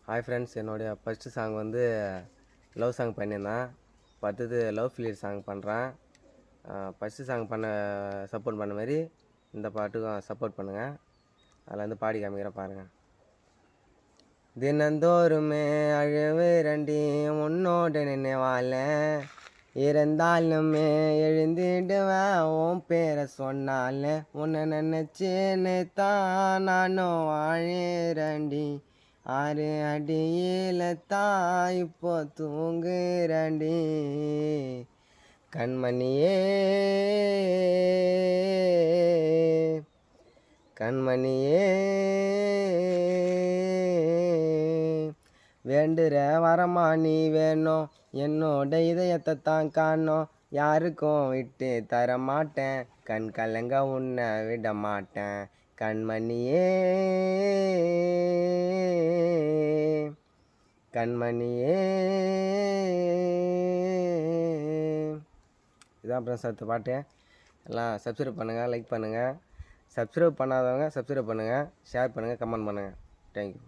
Hi friends, என்னுடைய first song வந்து love song பண்ணியிருந்தேன். அடுத்தது லவ் ஃபெயிலியர் சாங் பண்ணுறேன். ஃபஸ்ட்டு சாங் சப்போர்ட் பண்ண மாதிரி இந்த பாட்டுக்கும் சப்போர்ட் பண்ணுங்கள். அதில் வந்து பாடி காமிக்கிறேன் பாருங்கள். தினந்தோறுமே அழுவுறண்டி உன்னோடு நினைவால, இருந்தாலுமே எழுந்திடுவேன் உன் பேரை சொன்னால, உன்னை நினச்சின்னு தான் நானும் வாழறண்டி, 6 அடியில தான் இப்போ தூங்குறண்டி, கண்மணியே கண்மணியே வேண்டுற வரமா நீ வேணும், என்னோட இதயத்தை தான் காணோம், யாருக்கும் விட்டு தர மாட்டேன், கண் கலங்க உன்னை விட மாட்டேன், கண்மணியே கண்மணியே. இதான் அப்புறம் சத்து பாட்டு. எல்லாம் சப்ஸ்கிரைப் பண்ணுங்கள், லைக் பண்ணுங்கள். சப்ஸ்கிரைப் பண்ணாதவங்க சப்ஸ்கிரைப் பண்ணுங்கள், ஷேர் பண்ணுங்கள், கமெண்ட் பண்ணுங்கள். தேங்க்யூ.